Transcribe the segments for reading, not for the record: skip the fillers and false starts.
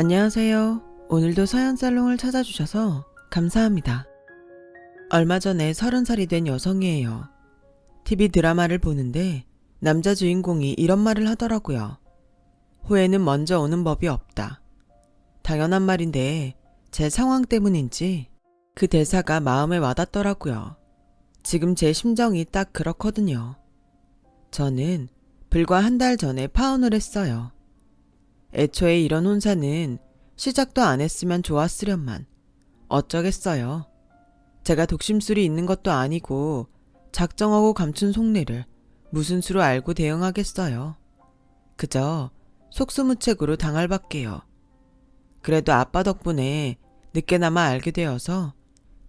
안녕하세요. 오늘도 서연살롱을 찾아주셔서 감사합니다. 얼마 전에 30살이 된 여성이에요. TV 드라마를 보는데 남자 주인공이 이런 말을 하더라고요. 후회는 먼저 오는 법이 없다. 당연한 말인데 제 상황 때문인지 그 대사가 마음에 와닿더라고요. 지금 제 심정이 딱 그렇거든요. 저는 불과 한 달 전에 파혼을 했어요. 애초에 이런 혼사는 시작도 안 했으면 좋았으련만 어쩌겠어요. 제가 독심술이 있는 것도 아니고 작정하고 감춘 속내를 무슨 수로 알고 대응하겠어요. 그저 속수무책으로 당할 밖에요. 그래도 아빠 덕분에 늦게나마 알게 되어서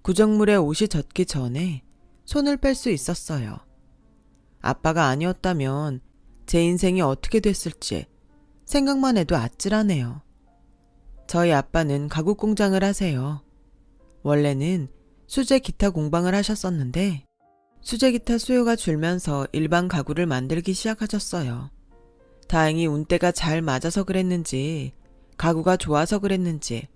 구정물에 옷이 젖기 전에 손을 뺄 수 있었어요. 아빠가 아니었다면 제 인생이 어떻게 됐을지 생각만 해도 아찔하네요. 저희 아빠는 가구 공장을 하세요. 원래는 수제 기타 공방을 하셨었는데 수제 기타 수요가 줄면서 일반 가구를 만들기 시작하셨어요. 다행히 운때가 잘 맞아서 그랬는지 가구가 좋아서 그랬는지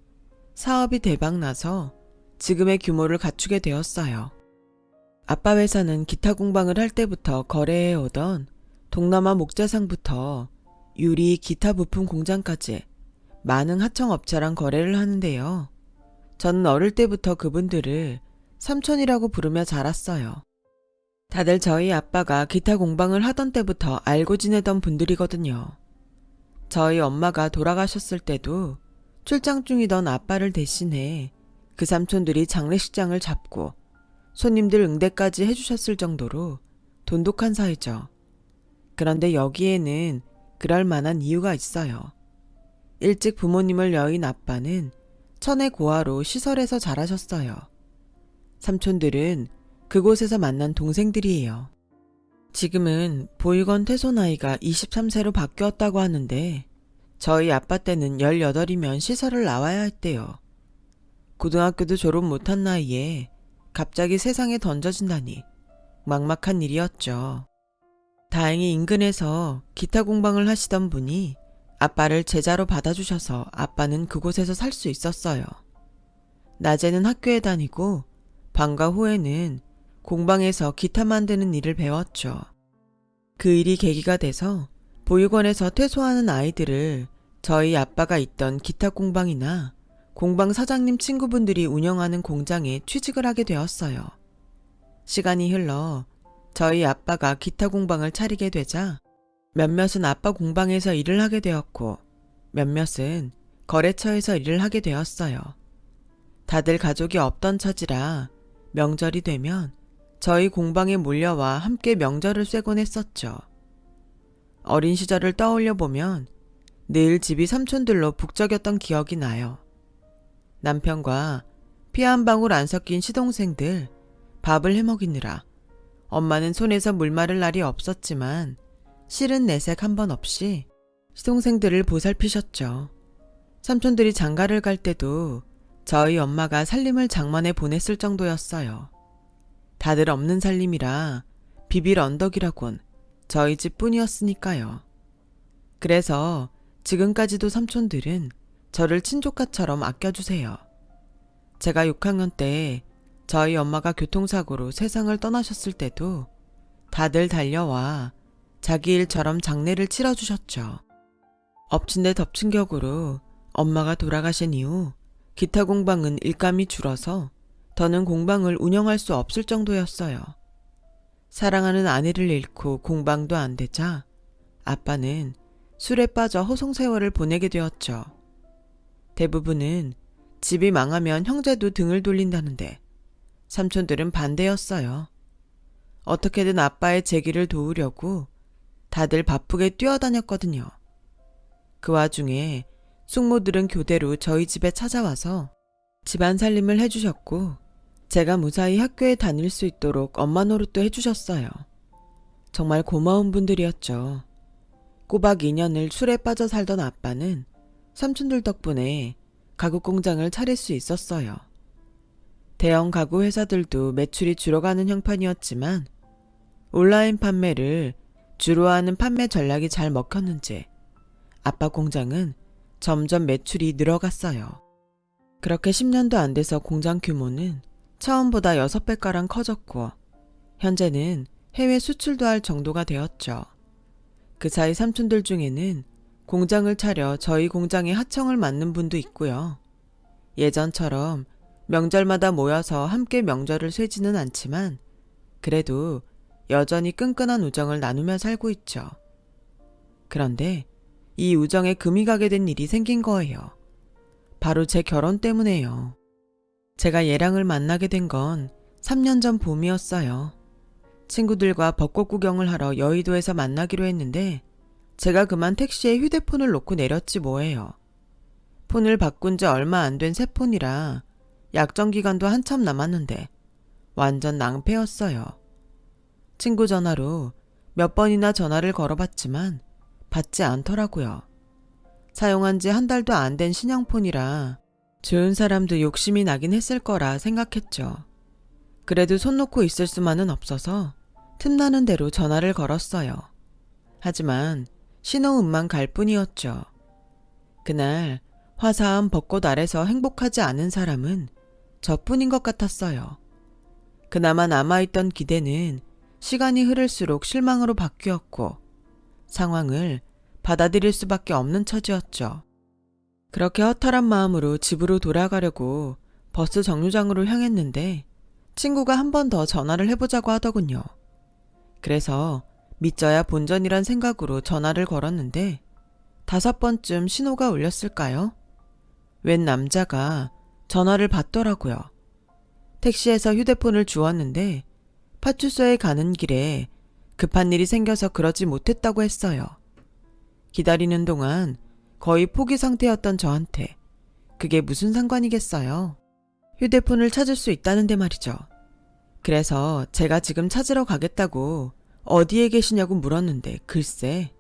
사업이 대박나서 지금의 규모를 갖추게 되었어요. 아빠 회사는 기타 공방을 할 때부터 거래해 오던 동남아 목재상부터 유리, 기타 부품 공장까지 많은 하청업체랑 거래를 하는데요. 저는 어릴 때부터 그분들을 삼촌이라고 부르며 자랐어요. 다들 저희 아빠가 기타 공방을 하던 때부터 알고 지내던 분들이거든요. 저희 엄마가 돌아가셨을 때도 출장 중이던 아빠를 대신해 그 삼촌들이 장례식장을 잡고 손님들 응대까지 해주셨을 정도로 돈독한 사이죠. 그런데 여기에는 그럴 만한 이유가 있어요. 일찍 부모님을 여인 아빠는 천의 고아로 시설에서 자라셨어요. 삼촌들은 그곳에서 만난 동생들이에요. 지금은 보육원 퇴소 나이가 23세로 바뀌었다고 하는데 저희 아빠 때는 18이면 시설을 나와야 했대요. 고등학교도 졸업 못한 나이에 갑자기 세상에 던져진다니 막막한 일이었죠. 다행히 인근에서 기타 공방을 하시던 분이 아빠를 제자로 받아주셔서 아빠는 그곳에서 살 수 있었어요. 낮에는 학교에 다니고 방과 후에는 공방에서 기타 만드는 일을 배웠죠. 그 일이 계기가 돼서 보육원에서 퇴소하는 아이들을 저희 아빠가 있던 기타 공방이나 공방 사장님 친구분들이 운영하는 공장에 취직을 하게 되었어요. 시간이 흘러 저희 아빠가 기타 공방을 차리게 되자 몇몇은 아빠 공방에서 일을 하게 되었고 몇몇은 거래처에서 일을 하게 되었어요. 다들 가족이 없던 처지라 명절이 되면 저희 공방에 몰려와 함께 명절을 쇠곤 했었죠. 어린 시절을 떠올려 보면 늘 집이 삼촌들로 북적였던 기억이 나요. 남편과 피 한 방울 안 섞인 시동생들 밥을 해먹이느라 엄마는 손에서 물 마를 날이 없었지만 실은 내색 한 번 없이 시동생들을 보살피셨죠. 삼촌들이 장가를 갈 때도 저희 엄마가 살림을 장만해 보냈을 정도였어요. 다들 없는 살림이라 비빌 언덕이라곤 저희 집뿐이었으니까요. 그래서 지금까지도 삼촌들은 저를 친조카처럼 아껴주세요. 제가 6학년 때 저희 엄마가 교통사고로 세상을 떠나셨을 때도 다들 달려와 자기 일처럼 장례를 치러주셨죠. 엎친 데 덮친 격으로 엄마가 돌아가신 이후 기타 공방은 일감이 줄어서 더는 공방을 운영할 수 없을 정도였어요. 사랑하는 아내를 잃고 공방도 안 되자 아빠는 술에 빠져 허송세월을 보내게 되었죠. 대부분은 집이 망하면 형제도 등을 돌린다는데 삼촌들은 반대였어요. 어떻게든 아빠의 재기를 도우려고 다들 바쁘게 뛰어다녔거든요. 그 와중에 숙모들은 교대로 저희 집에 찾아와서 집안 살림을 해주셨고 제가 무사히 학교에 다닐 수 있도록 엄마 노릇도 해주셨어요. 정말 고마운 분들이었죠. 꼬박 2년을 술에 빠져 살던 아빠는 삼촌들 덕분에 가구 공장을 차릴 수 있었어요. 대형 가구 회사들도 매출이 줄어가는 형편이었지만 온라인 판매를 주로 하는 판매 전략이 잘 먹혔는지 아빠 공장은 점점 매출이 늘어갔어요. 그렇게 10년도 안 돼서 공장 규모는 처음보다 6배가량 커졌고 현재는 해외 수출도 할 정도가 되었죠. 그 사이 삼촌들 중에는 공장을 차려 저희 공장에 하청을 맡는 분도 있고요. 예전처럼 명절마다 모여서 함께 명절을 쇠지는 않지만 그래도 여전히 끈끈한 우정을 나누며 살고 있죠. 그런데 이 우정에 금이 가게 된 일이 생긴 거예요. 바로 제 결혼 때문에요. 제가 얘랑을 만나게 된 건 3년 전 봄이었어요. 친구들과 벚꽃 구경을 하러 여의도에서 만나기로 했는데 제가 그만 택시에 휴대폰을 놓고 내렸지 뭐예요. 폰을 바꾼 지 얼마 안 된 새 폰이라 약정 기간도 한참 남았는데 완전 낭패였어요. 친구 전화로 몇 번이나 전화를 걸어봤지만 받지 않더라고요. 사용한 지 한 달도 안 된 신형폰이라 좋은 사람도 욕심이 나긴 했을 거라 생각했죠. 그래도 손 놓고 있을 수만은 없어서 틈나는 대로 전화를 걸었어요. 하지만 신호음만 갈 뿐이었죠. 그날 화사한 벚꽃 아래서 행복하지 않은 사람은 저뿐인 것 같았어요. 그나마 남아있던 기대는 시간이 흐를수록 실망으로 바뀌었고 상황을 받아들일 수밖에 없는 처지였죠. 그렇게 허탈한 마음으로 집으로 돌아가려고 버스 정류장으로 향했는데 친구가 한 번 더 전화를 해보자고 하더군요. 그래서 믿져야 본전이란 생각으로 전화를 걸었는데 5번쯤 신호가 울렸을까요? 웬 남자가 전화를 받더라고요. 택시에서 휴대폰을 주웠는데 파출소에 가는 길에 급한 일이 생겨서 그러지 못했다고 했어요. 기다리는 동안 거의 포기 상태였던 저한테 그게 무슨 상관이겠어요? 휴대폰을 찾을 수 있다는데 말이죠. 그래서 제가 지금 찾으러 가겠다고 어디에 계시냐고 물었는데 글쎄.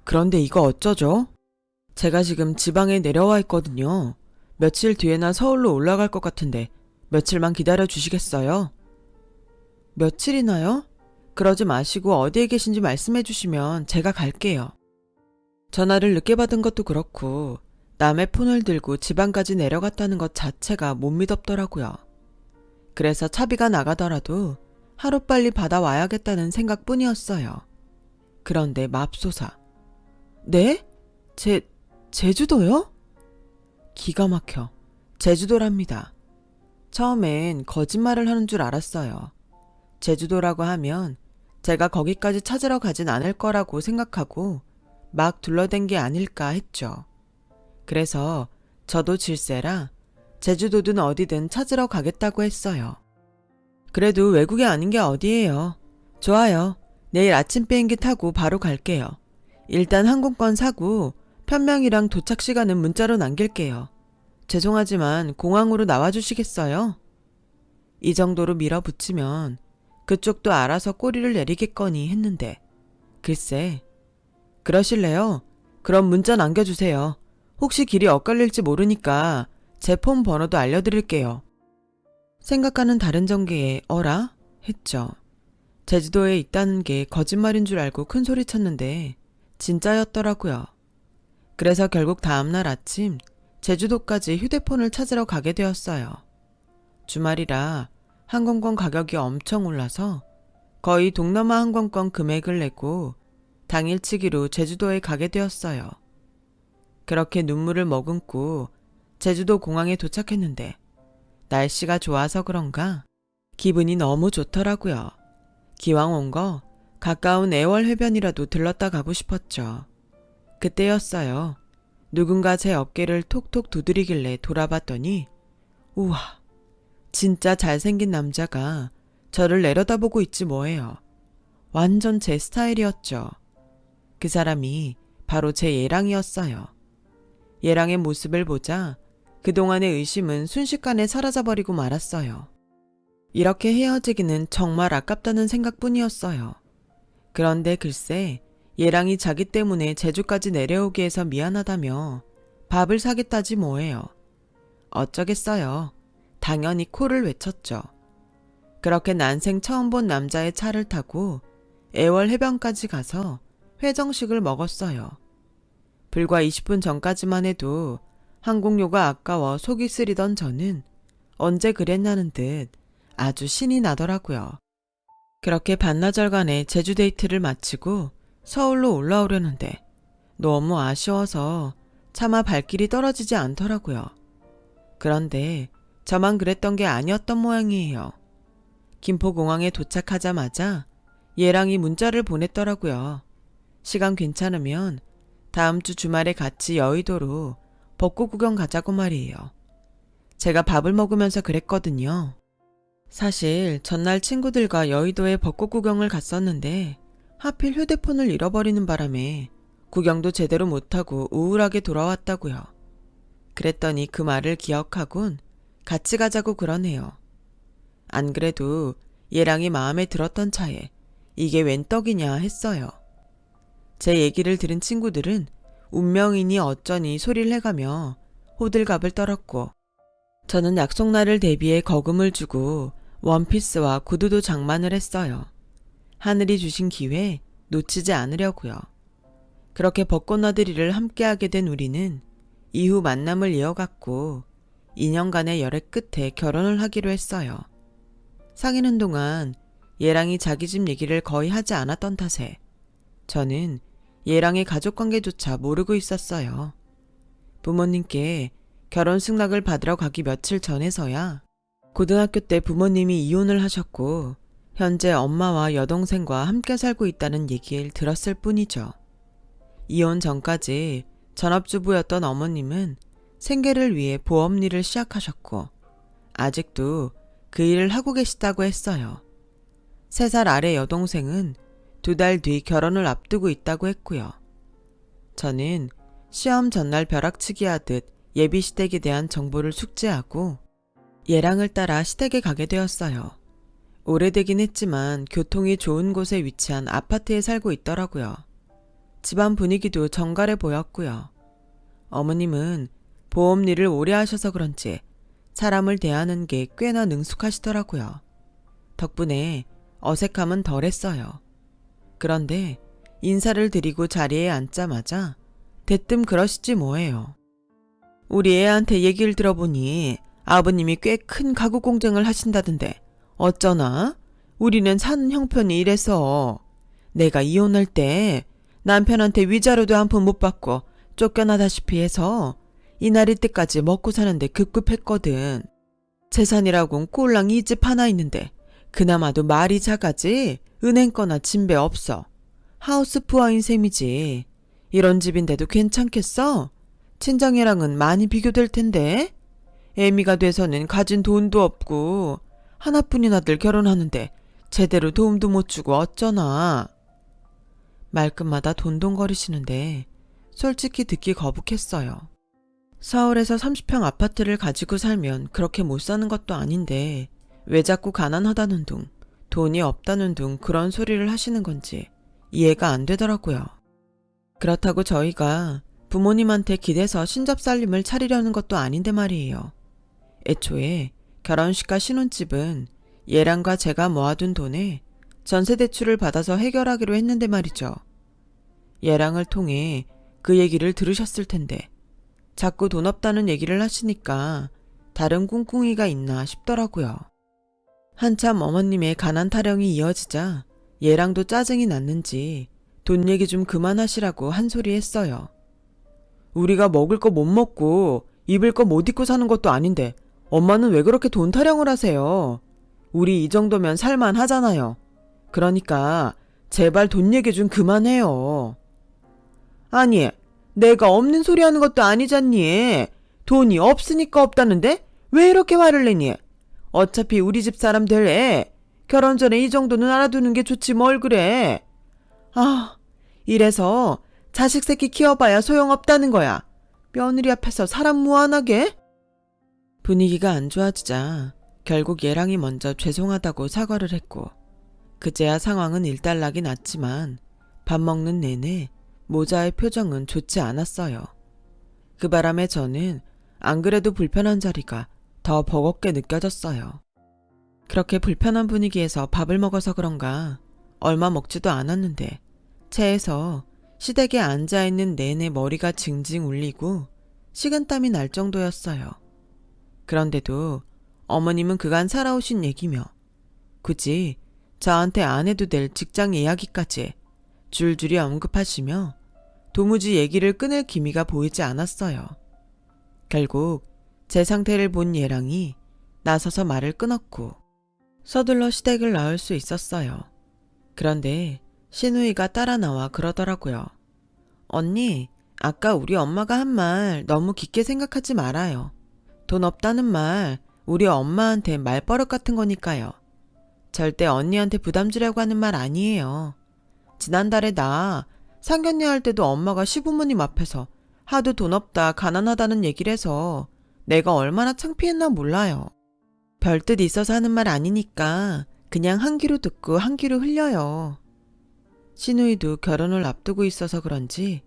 그런데 이거 어쩌죠? 제가 지금 지방에 내려와 있거든요. 며칠 뒤에나 서울로 올라갈 것 같은데 며칠만 기다려 주시겠어요? 며칠이나요? 그러지 마시고 어디에 계신지 말씀해 주시면 제가 갈게요. 전화를 늦게 받은 것도 그렇고 남의 폰을 들고 지방까지 내려갔다는 것 자체가 못 믿었더라고요. 그래서 차비가 나가더라도 하루빨리 받아와야겠다는 생각뿐이었어요. 그런데 맙소사. 네? 제주도요? 기가 막혀. 제주도랍니다. 처음엔 거짓말을 하는 줄 알았어요. 제주도라고 하면 제가 거기까지 찾으러 가진 않을 거라고 생각하고 막 둘러댄 게 아닐까 했죠. 그래서 저도 질세라 제주도든 어디든 찾으러 가겠다고 했어요. 그래도 외국이 아닌 게 어디예요. 좋아요. 내일 아침 비행기 타고 바로 갈게요. 일단 항공권 사고 편명이랑 도착 시간은 문자로 남길게요. 죄송하지만 공항으로 나와주시겠어요? 이 정도로 밀어붙이면 그쪽도 알아서 꼬리를 내리겠거니 했는데 글쎄. 그러실래요? 그럼 문자 남겨주세요. 혹시 길이 엇갈릴지 모르니까 제 폰 번호도 알려드릴게요. 생각과는 다른 전개에 어라? 했죠. 제주도에 있다는 게 거짓말인 줄 알고 큰 소리 쳤는데 진짜였더라고요. 그래서 결국 다음날 아침 제주도까지 휴대폰을 찾으러 가게 되었어요. 주말이라 항공권 가격이 엄청 올라서 거의 동남아 항공권 금액을 내고 당일치기로 제주도에 가게 되었어요. 그렇게 눈물을 머금고 제주도 공항에 도착했는데 날씨가 좋아서 그런가 기분이 너무 좋더라고요. 기왕 온 거 가까운 애월 해변이라도 들렀다 가고 싶었죠. 그때였어요. 누군가 제 어깨를 톡톡 두드리길래 돌아봤더니 우와, 진짜 잘생긴 남자가 저를 내려다보고 있지 뭐예요. 완전 제 스타일이었죠. 그 사람이 바로 제 예랑이었어요. 예랑의 모습을 보자 그동안의 의심은 순식간에 사라져버리고 말았어요. 이렇게 헤어지기는 정말 아깝다는 생각뿐이었어요. 그런데 글쎄 예랑이 자기 때문에 제주까지 내려오게 해서 미안하다며 밥을 사겠다지 뭐예요. 어쩌겠어요. 당연히 코를 외쳤죠. 그렇게 난생 처음 본 남자의 차를 타고 애월 해변까지 가서 회정식을 먹었어요. 불과 20분 전까지만 해도 항공료가 아까워 속이 쓰리던 저는 언제 그랬냐는 듯 아주 신이 나더라고요. 그렇게 반나절간의 제주 데이트를 마치고 서울로 올라오려는데 너무 아쉬워서 차마 발길이 떨어지지 않더라고요. 그런데 저만 그랬던 게 아니었던 모양이에요. 김포공항에 도착하자마자 얘랑이 문자를 보냈더라고요. 시간 괜찮으면 다음 주 주말에 같이 여의도로 벚꽃 구경 가자고 말이에요. 제가 밥을 먹으면서 그랬거든요. 사실 전날 친구들과 여의도에 벚꽃 구경을 갔었는데 하필 휴대폰을 잃어버리는 바람에 구경도 제대로 못하고 우울하게 돌아왔다고요. 그랬더니 그 말을 기억하곤 같이 가자고 그러네요. 안 그래도 얘랑이 마음에 들었던 차에 이게 웬 떡이냐 했어요. 제 얘기를 들은 친구들은 운명이니 어쩌니 소리를 해가며 호들갑을 떨었고 저는 약속날을 대비해 거금을 주고 원피스와 구두도 장만을 했어요. 하늘이 주신 기회 놓치지 않으려고요. 그렇게 벚꽃 나들이를 함께하게 된 우리는 이후 만남을 이어갔고 2년간의 열애 끝에 결혼을 하기로 했어요. 사귀는 동안 얘랑이 자기 집 얘기를 거의 하지 않았던 탓에 저는 얘랑의 가족관계조차 모르고 있었어요. 부모님께 결혼 승낙을 받으러 가기 며칠 전에서야 고등학교 때 부모님이 이혼을 하셨고 현재 엄마와 여동생과 함께 살고 있다는 얘기를 들었을 뿐이죠. 이혼 전까지 전업주부였던 어머님은 생계를 위해 보험 일을 시작하셨고 아직도 그 일을 하고 계시다고 했어요. 3살 아래 여동생은 2달 뒤 결혼을 앞두고 있다고 했고요. 저는 시험 전날 벼락치기 하듯 예비 시댁에 대한 정보를 숙지하고 얘랑을 따라 시댁에 가게 되었어요. 오래되긴 했지만 교통이 좋은 곳에 위치한 아파트에 살고 있더라고요. 집안 분위기도 정갈해 보였고요. 어머님은 보험 일을 오래 하셔서 그런지 사람을 대하는 게 꽤나 능숙하시더라고요. 덕분에 어색함은 덜했어요. 그런데 인사를 드리고 자리에 앉자마자 대뜸 그러시지 뭐예요. 우리 애한테 얘기를 들어보니 아버님이 꽤 큰 가구 공장을 하신다던데 어쩌나? 우리는 사는 형편이 이래서 내가 이혼할 때 남편한테 위자료도 한 푼 못 받고 쫓겨나다시피 해서 이날 이때까지 먹고 사는데 급급했거든. 재산이라곤 꼴랑 이 집 하나 있는데 그나마도 말이 작아지 은행 거나 진배 없어. 하우스푸어인 셈이지. 이런 집인데도 괜찮겠어? 친정이랑은 많이 비교될 텐데. 애미가 돼서는 가진 돈도 없고 하나뿐인 아들 결혼하는데 제대로 도움도 못 주고 어쩌나. 말끝마다 돈돈거리시는데 솔직히 듣기 거북했어요. 서울에서 30평 아파트를 가지고 살면 그렇게 못 사는 것도 아닌데 왜 자꾸 가난하다는 둥, 돈이 없다는 둥 그런 소리를 하시는 건지 이해가 안 되더라고요. 그렇다고 저희가 부모님한테 기대서 신접살림을 차리려는 것도 아닌데 말이에요. 애초에 결혼식과 신혼집은 얘랑과 제가 모아둔 돈에 전세대출을 받아서 해결하기로 했는데 말이죠. 얘랑을 통해 그 얘기를 들으셨을 텐데 자꾸 돈 없다는 얘기를 하시니까 다른 꿍꿍이가 있나 싶더라고요. 한참 어머님의 가난 타령이 이어지자 얘랑도 짜증이 났는지 돈 얘기 좀 그만하시라고 한 소리 했어요. 우리가 먹을 거 못 먹고 입을 거 못 입고 사는 것도 아닌데 엄마는 왜 그렇게 돈 타령을 하세요? 우리 이 정도면 살만 하잖아요. 그러니까 제발 돈 얘기 좀 그만해요. 아니, 내가 없는 소리 하는 것도 아니잖니. 돈이 없으니까 없다는데 왜 이렇게 화를 내니? 어차피 우리 집 사람들 애 결혼 전에 이 정도는 알아두는 게 좋지 뭘 그래. 아, 이래서 자식 새끼 키워봐야 소용없다는 거야. 며느리 앞에서 사람 무안하게? 분위기가 안 좋아지자 결국 얘랑이 먼저 죄송하다고 사과를 했고 그제야 상황은 일단락이 났지만 밥 먹는 내내 모자의 표정은 좋지 않았어요. 그 바람에 저는 안 그래도 불편한 자리가 더 버겁게 느껴졌어요. 그렇게 불편한 분위기에서 밥을 먹어서 그런가 얼마 먹지도 않았는데 체해서 시댁에 앉아있는 내내 머리가 징징 울리고 식은땀이 날 정도였어요. 그런데도 어머님은 그간 살아오신 얘기며 굳이 저한테 안 해도 될 직장 이야기까지 줄줄이 언급하시며 도무지 얘기를 끊을 기미가 보이지 않았어요. 결국 제 상태를 본 예랑이 나서서 말을 끊었고 서둘러 시댁을 나올 수 있었어요. 그런데 시누이가 따라 나와 그러더라고요. 언니, 아까 우리 엄마가 한 말 너무 깊게 생각하지 말아요. 돈 없다는 말 우리 엄마한테 말버릇 같은 거니까요. 절대 언니한테 부담 주려고 하는 말 아니에요. 지난달에 나 상견례 할 때도 엄마가 시부모님 앞에서 하도 돈 없다 가난하다는 얘기를 해서 내가 얼마나 창피했나 몰라요. 별뜻 있어서 하는 말 아니니까 그냥 한 귀로 듣고 한 귀로 흘려요. 시누이도 결혼을 앞두고 있어서 그런지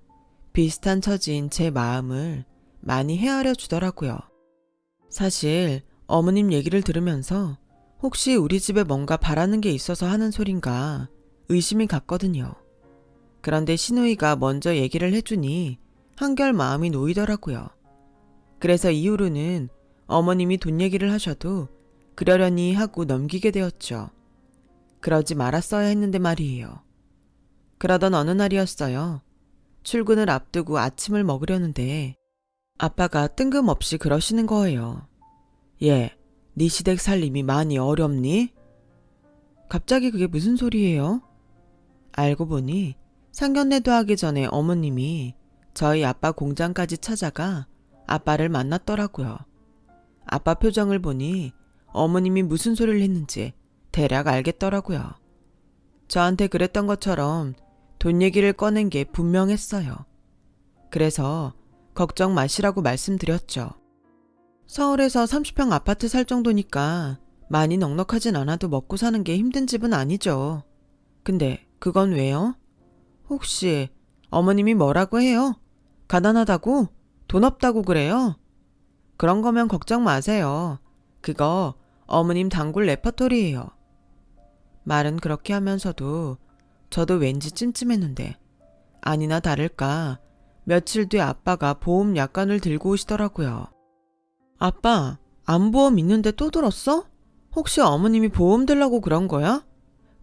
비슷한 처지인 제 마음을 많이 헤아려 주더라고요. 사실 어머님 얘기를 들으면서 혹시 우리 집에 뭔가 바라는 게 있어서 하는 소린가 의심이 갔거든요. 그런데 시누이가 먼저 얘기를 해주니 한결 마음이 놓이더라고요. 그래서 이후로는 어머님이 돈 얘기를 하셔도 그러려니 하고 넘기게 되었죠. 그러지 말았어야 했는데 말이에요. 그러던 어느 날이었어요. 출근을 앞두고 아침을 먹으려는데 아빠가 뜬금없이 그러시는 거예요. 얘, 네 시댁 살림이 많이 어렵니? 갑자기 그게 무슨 소리예요? 알고 보니 상견례도 하기 전에 어머님이 저희 아빠 공장까지 찾아가 아빠를 만났더라고요. 아빠 표정을 보니 어머님이 무슨 소리를 했는지 대략 알겠더라고요. 저한테 그랬던 것처럼 돈 얘기를 꺼낸 게 분명했어요. 그래서 걱정 마시라고 말씀드렸죠. 서울에서 30평 아파트 살 정도니까 많이 넉넉하진 않아도 먹고 사는 게 힘든 집은 아니죠. 근데 그건 왜요? 혹시 어머님이 뭐라고 해요? 가난하다고? 돈 없다고 그래요? 그런 거면 걱정 마세요. 그거 어머님 단골 레퍼토리예요. 말은 그렇게 하면서도 저도 왠지 찜찜했는데 아니나 다를까 며칠 뒤 아빠가 보험 약관을 들고 오시더라고요. 아빠, 암보험 있는데 또 들었어? 혹시 어머님이 보험 들라고 그런 거야?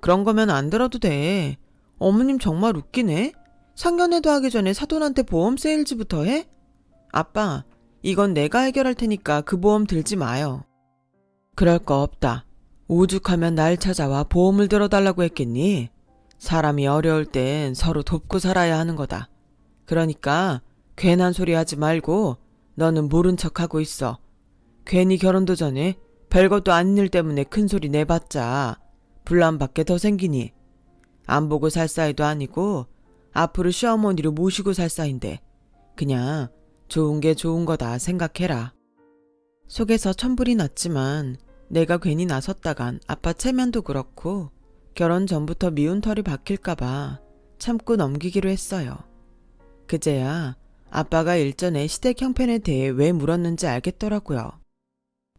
그런 거면 안 들어도 돼. 어머님 정말 웃기네. 상견례도 하기 전에 사돈한테 보험 세일즈부터 해? 아빠, 이건 내가 해결할 테니까 그 보험 들지 마요. 그럴 거 없다. 오죽하면 날 찾아와 보험을 들어달라고 했겠니? 사람이 어려울 땐 서로 돕고 살아야 하는 거다. 그러니까 괜한 소리 하지 말고 너는 모른 척하고 있어. 괜히 결혼도 전에 별것도 아닌 일 때문에 큰 소리 내봤자 분란받게 더 생기니. 안 보고 살 사이도 아니고 앞으로 시어머니로 모시고 살 사이인데 그냥 좋은 게 좋은 거다 생각해라. 속에서 천불이 났지만 내가 괜히 나섰다간 아빠 체면도 그렇고 결혼 전부터 미운 털이 박힐까봐 참고 넘기기로 했어요. 그제야 아빠가 일전에 시댁 형편에 대해 왜 물었는지 알겠더라고요.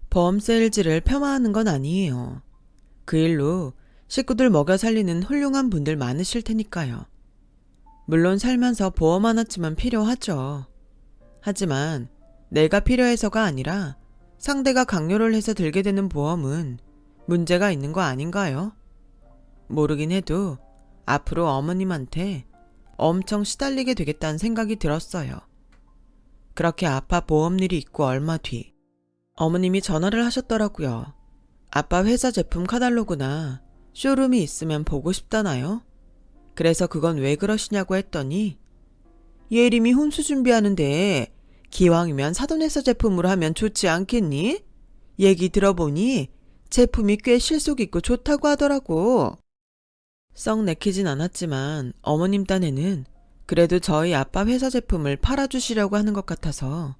보험 세일즈를 폄하하는 건 아니에요. 그 일로 식구들 먹여 살리는 훌륭한 분들 많으실 테니까요. 물론 살면서 보험 하나쯤은 필요하죠. 하지만 내가 필요해서가 아니라 상대가 강요를 해서 들게 되는 보험은 문제가 있는 거 아닌가요? 모르긴 해도 앞으로 어머님한테 엄청 시달리게 되겠다는 생각이 들었어요. 그렇게 아빠 보험일이 있고 얼마 뒤 어머님이 전화를 하셨더라고요. 아빠 회사 제품 카탈로그나 쇼룸이 있으면 보고 싶다나요? 그래서 그건 왜 그러시냐고 했더니 예림이 혼수 준비하는데 기왕이면 사돈회사 제품으로 하면 좋지 않겠니? 얘기 들어보니 제품이 꽤 실속 있고 좋다고 하더라고. 썩 내키진 않았지만 어머님 딴에는 그래도 저희 아빠 회사 제품을 팔아주시려고 하는 것 같아서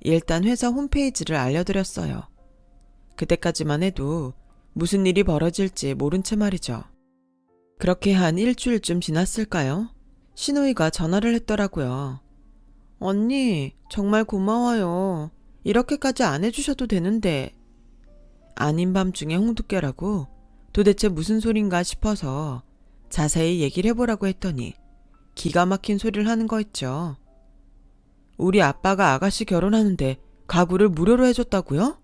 일단 회사 홈페이지를 알려드렸어요. 그때까지만 해도 무슨 일이 벌어질지 모른 채 말이죠. 그렇게 한 일주일쯤 지났을까요? 시누이가 전화를 했더라고요. 언니, 정말 고마워요. 이렇게까지 안 해주셔도 되는데. 아닌 밤중에 홍두깨라고 도대체 무슨 소린가 싶어서 자세히 얘기를 해보라고 했더니 기가 막힌 소리를 하는 거 있죠. 우리 아빠가 아가씨 결혼하는데 가구를 무료로 해줬다고요?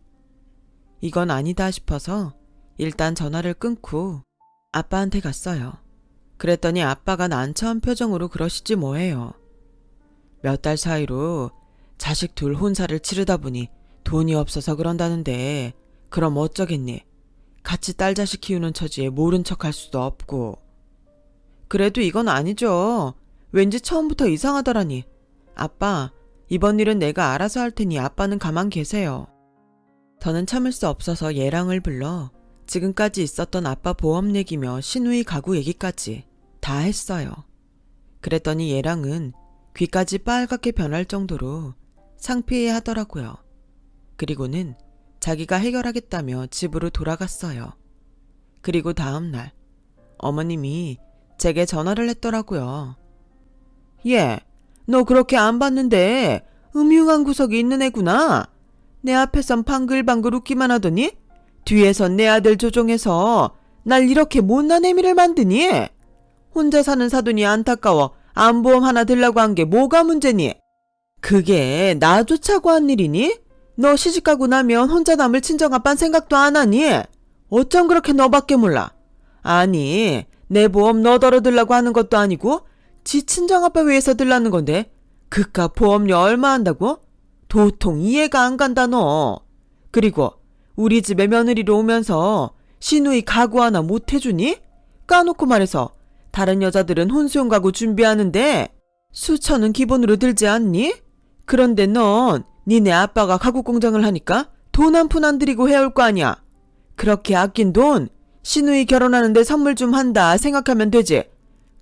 이건 아니다 싶어서 일단 전화를 끊고 아빠한테 갔어요. 그랬더니 아빠가 난처한 표정으로 그러시지 뭐예요. 몇 달 사이로 자식 둘 혼사를 치르다 보니 돈이 없어서 그런다는데 그럼 어쩌겠니? 같이 딸 자식 키우는 처지에 모른 척 할 수도 없고. 그래도 이건 아니죠. 왠지 처음부터 이상하더라니. 아빠, 이번 일은 내가 알아서 할 테니 아빠는 가만 계세요. 더는 참을 수 없어서 예랑을 불러 지금까지 있었던 아빠 보험 얘기며 시누이 가구 얘기까지 다 했어요. 그랬더니 예랑은 귀까지 빨갛게 변할 정도로 상피해 하더라고요. 그리고는 자기가 해결하겠다며 집으로 돌아갔어요. 그리고 다음날 어머님이 제게 전화를 했더라고요. 얘, 너 그렇게 안 봤는데 음흉한 구석이 있는 애구나. 내 앞에선 방글방글 웃기만 하더니 뒤에선 내 아들 조종해서 날 이렇게 못난 애미를 만드니? 혼자 사는 사돈이 안타까워 안보험 하나 들라고 한 게 뭐가 문제니? 그게 나조차고 한 일이니? 너 시집가고 나면 혼자 남을 친정아빤 생각도 안 하니? 어쩜 그렇게 너밖에 몰라? 아니, 내 보험 너더러 들라고 하는 것도 아니고 지 친정아빠 위해서 들라는 건데 그깟 보험료 얼마 한다고? 도통 이해가 안 간다 너. 그리고 우리 집에 며느리로 오면서 시누이 가구 하나 못 해주니? 까놓고 말해서 다른 여자들은 혼수용 가구 준비하는데 수천은 기본으로 들지 않니? 그런데 넌 니네 아빠가 가구 공장을 하니까 돈 한 푼 안 들이고 해올 거 아니야. 그렇게 아낀 돈 시누이 결혼하는데 선물 좀 한다 생각하면 되지.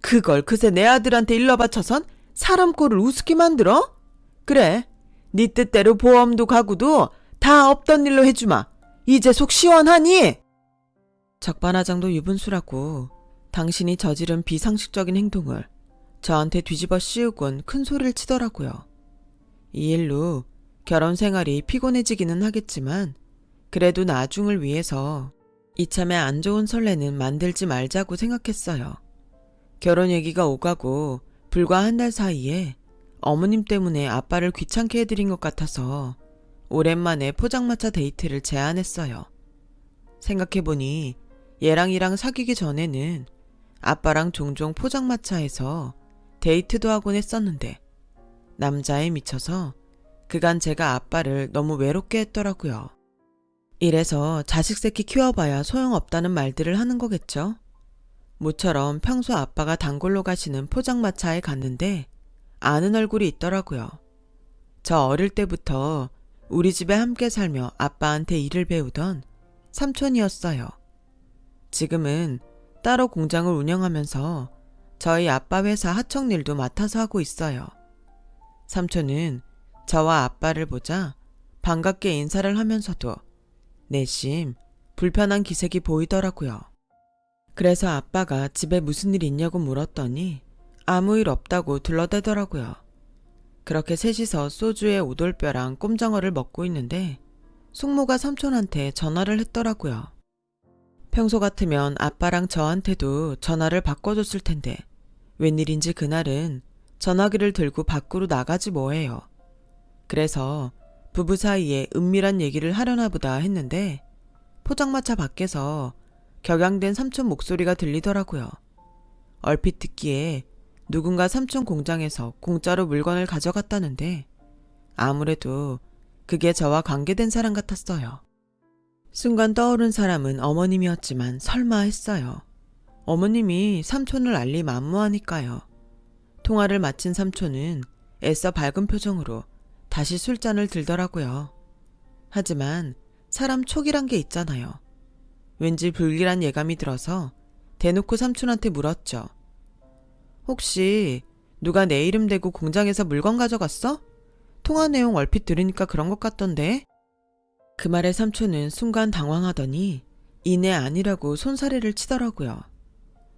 그걸 그새 내 아들한테 일러 바쳐선 사람 꼴을 우습게 만들어? 그래, 네 뜻대로 보험도 가구도 다 없던 일로 해주마. 이제 속 시원하니? 적반하장도 유분수라고 당신이 저지른 비상식적인 행동을 저한테 뒤집어 씌우곤 큰 소리를 치더라고요. 이 일로 결혼 생활이 피곤해지기는 하겠지만 그래도 나중을 위해서 이참에 안 좋은 선례는 만들지 말자고 생각했어요. 결혼 얘기가 오가고 불과 한 달 사이에 어머님 때문에 아빠를 귀찮게 해드린 것 같아서 오랜만에 포장마차 데이트를 제안했어요. 생각해보니 얘랑이랑 사귀기 전에는 아빠랑 종종 포장마차에서 데이트도 하곤 했었는데 남자에 미쳐서 그간 제가 아빠를 너무 외롭게 했더라고요. 이래서 자식 새끼 키워봐야 소용없다는 말들을 하는 거겠죠? 모처럼 평소 아빠가 단골로 가시는 포장마차에 갔는데 아는 얼굴이 있더라고요. 저 어릴 때부터 우리 집에 함께 살며 아빠한테 일을 배우던 삼촌이었어요. 지금은 따로 공장을 운영하면서 저희 아빠 회사 하청 일도 맡아서 하고 있어요. 삼촌은 저와 아빠를 보자 반갑게 인사를 하면서도 내심 불편한 기색이 보이더라고요. 그래서 아빠가 집에 무슨 일 있냐고 물었더니 아무 일 없다고 둘러대더라고요. 그렇게 셋이서 소주에 오돌뼈랑 꼼장어를 먹고 있는데 숙모가 삼촌한테 전화를 했더라고요. 평소 같으면 아빠랑 저한테도 전화를 바꿔줬을 텐데 웬일인지 그날은 전화기를 들고 밖으로 나가지 뭐해요. 그래서 부부 사이에 은밀한 얘기를 하려나 보다 했는데 포장마차 밖에서 격양된 삼촌 목소리가 들리더라고요. 얼핏 듣기에 누군가 삼촌 공장에서 공짜로 물건을 가져갔다는데 아무래도 그게 저와 관계된 사람 같았어요. 순간 떠오른 사람은 어머님이었지만 설마 했어요. 어머님이 삼촌을 알리 만무하니까요. 통화를 마친 삼촌은 애써 밝은 표정으로 다시 술잔을 들더라고요. 하지만 사람 촉이란 게 있잖아요. 왠지 불길한 예감이 들어서 대놓고 삼촌한테 물었죠. 혹시 누가 내 이름 대고 공장에서 물건 가져갔어? 통화 내용 얼핏 들으니까 그런 것 같던데? 그 말에 삼촌은 순간 당황하더니 이내 아니라고 손사래를 치더라고요.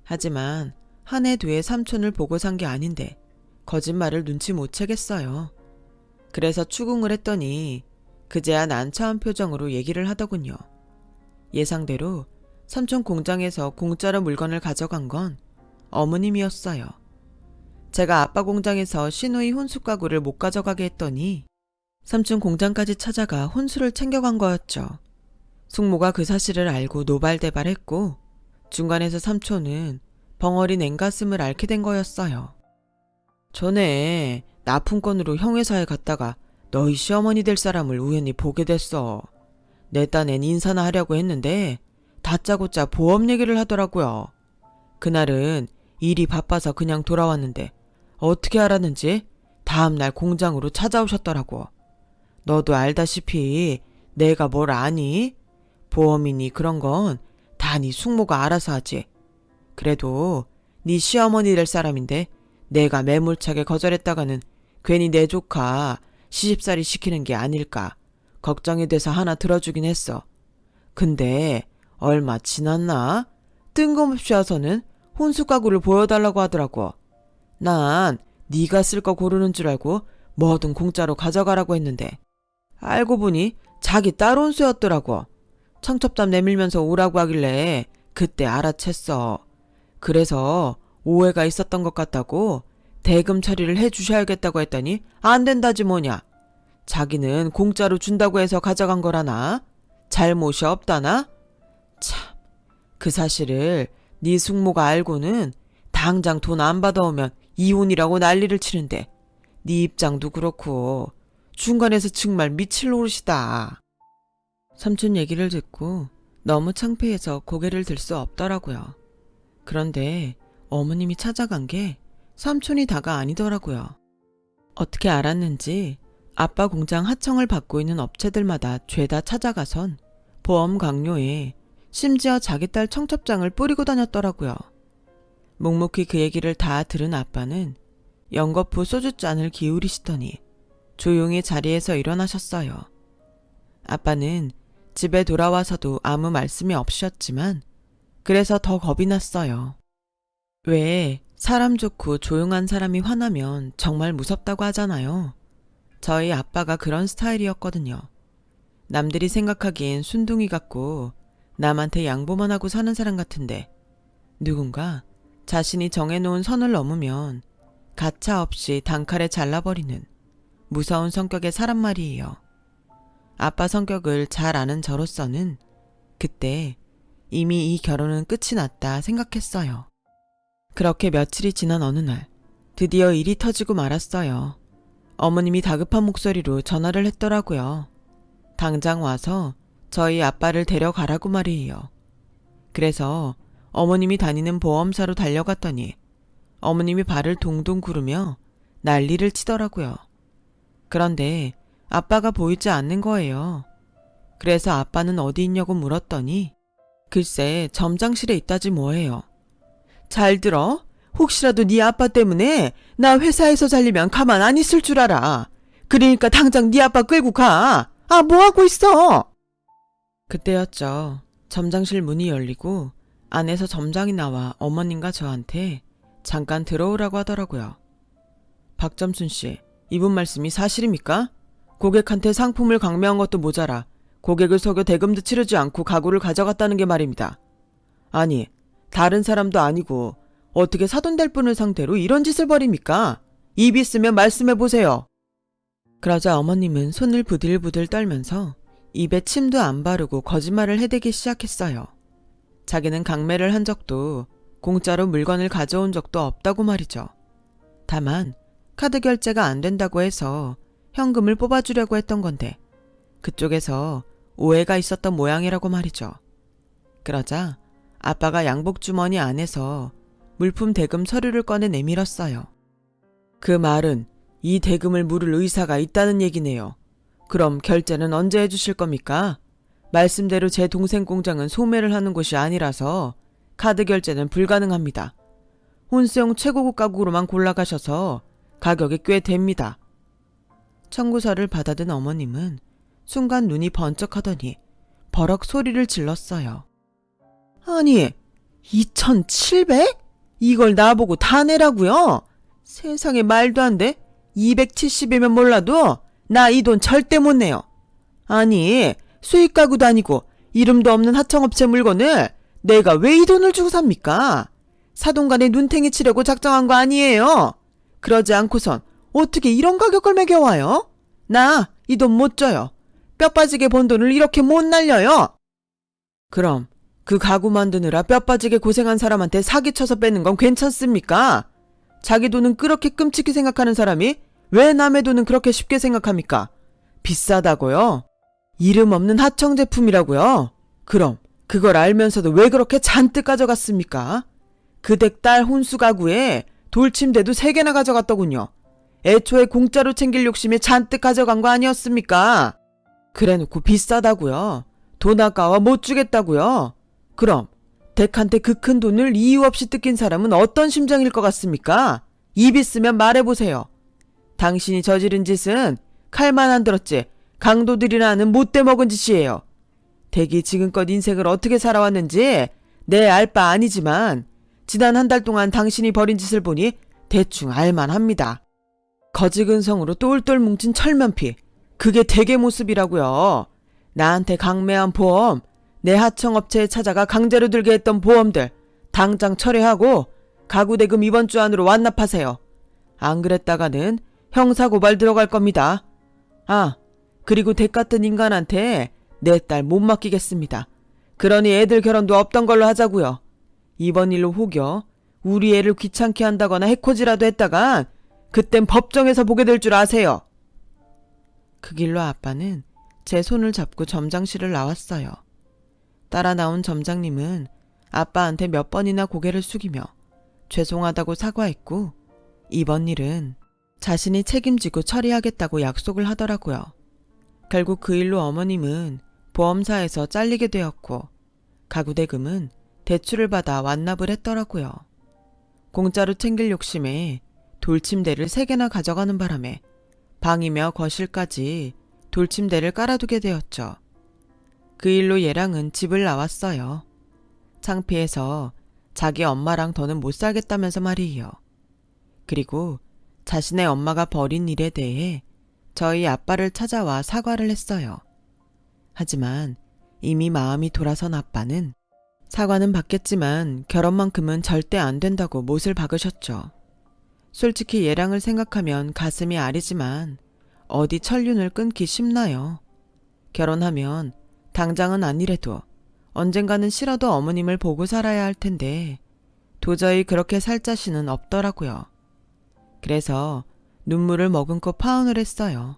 하지만 한 해 뒤에 삼촌을 보고 산 게 아닌데 거짓말을 눈치 못 채겠어요. 그래서 추궁을 했더니 그제야 난처한 표정으로 얘기를 하더군요. 예상대로 삼촌 공장에서 공짜로 물건을 가져간 건 어머님이었어요. 제가 아빠 공장에서 시누이 혼수 가구를 못 가져가게 했더니 삼촌 공장까지 찾아가 혼수를 챙겨간 거였죠. 숙모가 그 사실을 알고 노발대발했고 중간에서 삼촌은 벙어리 냉가슴을 앓게 된 거였어요. 전에 납품건으로 형 회사에 갔다가 너희 시어머니 될 사람을 우연히 보게 됐어. 내 딴엔 인사나 하려고 했는데 다짜고짜 보험 얘기를 하더라고요. 그날은 일이 바빠서 그냥 돌아왔는데 어떻게 알았는지 다음날 공장으로 찾아오셨더라고. 너도 알다시피 내가 뭘 아니? 보험이니 그런 건 다 네 숙모가 알아서 하지. 그래도 네 시어머니 될 사람인데 내가 매몰차게 거절했다가는 괜히 내 조카 시집살이 시키는 게 아닐까 걱정이 돼서 하나 들어주긴 했어. 근데 얼마 지났나? 뜬금없이 와서는 혼수 가구를 보여달라고 하더라고. 난 네가 쓸 거 고르는 줄 알고 뭐든 공짜로 가져가라고 했는데 알고 보니 자기 딸 혼수였더라고. 청첩장 내밀면서 오라고 하길래 그때 알아챘어. 그래서 오해가 있었던 것 같다고 대금 처리를 해주셔야겠다고 했더니 안 된다지 뭐냐. 자기는 공짜로 준다고 해서 가져간 거라나? 잘못이 없다나? 참, 그 사실을 네 숙모가 알고는 당장 돈 안 받아오면 이혼이라고 난리를 치는데 네 입장도 그렇고 중간에서 정말 미칠 노릇이다. 삼촌 얘기를 듣고 너무 창피해서 고개를 들 수 없더라고요. 그런데 어머님이 찾아간 게 삼촌이 다가 아니더라고요. 어떻게 알았는지 아빠 공장 하청을 받고 있는 업체들마다 죄다 찾아가선 보험 강요에 심지어 자기 딸 청첩장을 뿌리고 다녔더라고요. 묵묵히 그 얘기를 다 들은 아빠는 연거푸 소주잔을 기울이시더니 조용히 자리에서 일어나셨어요. 아빠는 집에 돌아와서도 아무 말씀이 없으셨지만 그래서 더 겁이 났어요. 왜 사람 좋고 조용한 사람이 화나면 정말 무섭다고 하잖아요. 저희 아빠가 그런 스타일이었거든요. 남들이 생각하기엔 순둥이 같고 남한테 양보만 하고 사는 사람 같은데 누군가 자신이 정해놓은 선을 넘으면 가차없이 단칼에 잘라버리는 무서운 성격의 사람 말이에요. 아빠 성격을 잘 아는 저로서는 그때 이미 이 결혼은 끝이 났다 생각했어요. 그렇게 며칠이 지난 어느 날 드디어 일이 터지고 말았어요. 어머님이 다급한 목소리로 전화를 했더라고요. 당장 와서 저희 아빠를 데려가라고 말이에요. 그래서 어머님이 다니는 보험사로 달려갔더니 어머님이 발을 동동 구르며 난리를 치더라고요. 그런데 아빠가 보이지 않는 거예요. 그래서 아빠는 어디 있냐고 물었더니 글쎄 점장실에 있다지 뭐예요. 잘 들어. 혹시라도 네 아빠 때문에 나 회사에서 잘리면 가만 안 있을 줄 알아. 그러니까 당장 네 아빠 끌고 가. 아, 뭐하고 있어? 그때였죠. 점장실 문이 열리고 안에서 점장이 나와 어머님과 저한테 잠깐 들어오라고 하더라고요. 박점순 씨, 이분 말씀이 사실입니까? 고객한테 상품을 강매한 것도 모자라 고객을 속여 대금도 치르지 않고 가구를 가져갔다는 게 말입니다. 아니, 다른 사람도 아니고 어떻게 사돈될 분을 상대로 이런 짓을 벌입니까? 입 있으면 말씀해보세요. 그러자 어머님은 손을 부들부들 떨면서 입에 침도 안 바르고 거짓말을 해대기 시작했어요. 자기는 강매를 한 적도 공짜로 물건을 가져온 적도 없다고 말이죠. 다만 카드 결제가 안 된다고 해서 현금을 뽑아주려고 했던 건데 그쪽에서 오해가 있었던 모양이라고 말이죠. 그러자 아빠가 양복주머니 안에서 물품 대금 서류를 꺼내 내밀었어요. 그 말은 이 대금을 물을 의사가 있다는 얘기네요. 그럼 결제는 언제 해주실 겁니까? 말씀대로 제 동생 공장은 소매를 하는 곳이 아니라서 카드 결제는 불가능합니다. 혼수용 최고급 가구로만 골라가셔서 가격이 꽤 됩니다. 청구서를 받아든 어머님은 순간 눈이 번쩍하더니 버럭 소리를 질렀어요. 아니, 2,700? 이걸 나보고 다 내라고요? 세상에 말도 안 돼. 270이면 몰라도 나 이 돈 절대 못 내요. 아니, 수입 가구도 아니고 이름도 없는 하청업체 물건을 내가 왜 이 돈을 주고 삽니까? 사돈간에 눈탱이 치려고 작정한 거 아니에요. 그러지 않고선 어떻게 이런 가격을 매겨와요? 나 이 돈 못 줘요. 뼈 빠지게 번 돈을 이렇게 못 날려요. 그럼 그 가구 만드느라 뼈 빠지게 고생한 사람한테 사기쳐서 뺏는 건 괜찮습니까? 자기 돈은 그렇게 끔찍히 생각하는 사람이 왜 남의 돈은 그렇게 쉽게 생각합니까? 비싸다고요? 이름 없는 하청 제품이라고요? 그럼 그걸 알면서도 왜 그렇게 잔뜩 가져갔습니까? 그 댁 딸 혼수 가구에 돌침대도 3개나 가져갔더군요. 애초에 공짜로 챙길 욕심에 잔뜩 가져간 거 아니었습니까? 그래놓고 비싸다고요? 돈 아까워 못 주겠다고요? 그럼 댁한테 그 큰 돈을 이유 없이 뜯긴 사람은 어떤 심정일 것 같습니까? 입 있으면 말해보세요. 당신이 저지른 짓은 칼만 안 들었지 강도들이나 하는 못돼 먹은 짓이에요. 댁이 지금껏 인생을 어떻게 살아왔는지 내 알 바 아니지만 지난 한 달 동안 당신이 벌인 짓을 보니 대충 알만합니다. 거지근성으로 똘똘 뭉친 철면피, 그게 댁의 모습이라고요. 나한테 강매한 보험, 내 하청업체에 찾아가 강제로 들게 했던 보험들 당장 철회하고 가구대금 이번 주 안으로 완납하세요. 안 그랬다가는 형사고발 들어갈 겁니다. 아, 그리고 댁 같은 인간한테 내 딸 못 맡기겠습니다. 그러니 애들 결혼도 없던 걸로 하자고요. 이번 일로 혹여 우리 애를 귀찮게 한다거나 해코지라도 했다간 그땐 법정에서 보게 될 줄 아세요. 그 길로 아빠는 제 손을 잡고 점장실을 나왔어요. 따라 나온 점장님은 아빠한테 몇 번이나 고개를 숙이며 죄송하다고 사과했고 이번 일은 자신이 책임지고 처리하겠다고 약속을 하더라고요. 결국 그 일로 어머님은 보험사에서 잘리게 되었고 가구대금은 대출을 받아 완납을 했더라고요. 공짜로 챙길 욕심에 돌침대를 3개나 가져가는 바람에 방이며 거실까지 돌침대를 깔아두게 되었죠. 그 일로 얘랑은 집을 나왔어요. 창피해서 자기 엄마랑 더는 못 살겠다면서 말이에요. 그리고 자신의 엄마가 벌인 일에 대해 저희 아빠를 찾아와 사과를 했어요. 하지만 이미 마음이 돌아선 아빠는 사과는 받겠지만 결혼만큼은 절대 안 된다고 못을 박으셨죠. 솔직히 얘랑을 생각하면 가슴이 아리지만 어디 천륜을 끊기 쉽나요? 결혼하면 당장은 아니래도 언젠가는 싫어도 어머님을 보고 살아야 할 텐데 도저히 그렇게 살 자신은 없더라고요. 그래서 눈물을 머금고 파혼을 했어요.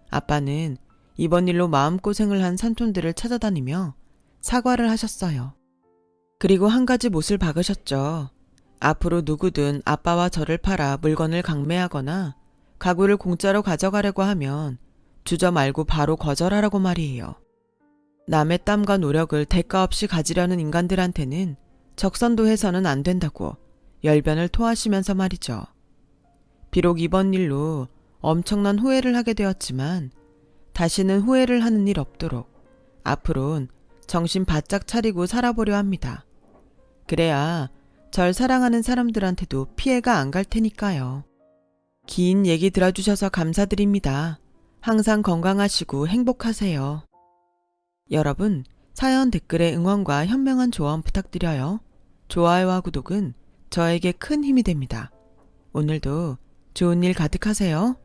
아빠는 이번 일로 마음고생을 한 삼촌들을 찾아다니며 사과를 하셨어요. 그리고 한 가지 못을 박으셨죠. 앞으로 누구든 아빠와 저를 팔아 물건을 강매하거나 가구를 공짜로 가져가려고 하면 주저 말고 바로 거절하라고 말이에요. 남의 땀과 노력을 대가 없이 가지려는 인간들한테는 적선도 해서는 안 된다고 열변을 토하시면서 말이죠. 비록 이번 일로 엄청난 후회를 하게 되었지만 다시는 후회를 하는 일 없도록 앞으론 정신 바짝 차리고 살아보려 합니다. 그래야 절 사랑하는 사람들한테도 피해가 안 갈 테니까요. 긴 얘기 들어주셔서 감사드립니다. 항상 건강하시고 행복하세요. 여러분, 사연 댓글에 응원과 현명한 조언 부탁드려요. 좋아요와 구독은 저에게 큰 힘이 됩니다. 오늘도 좋은 일 가득하세요.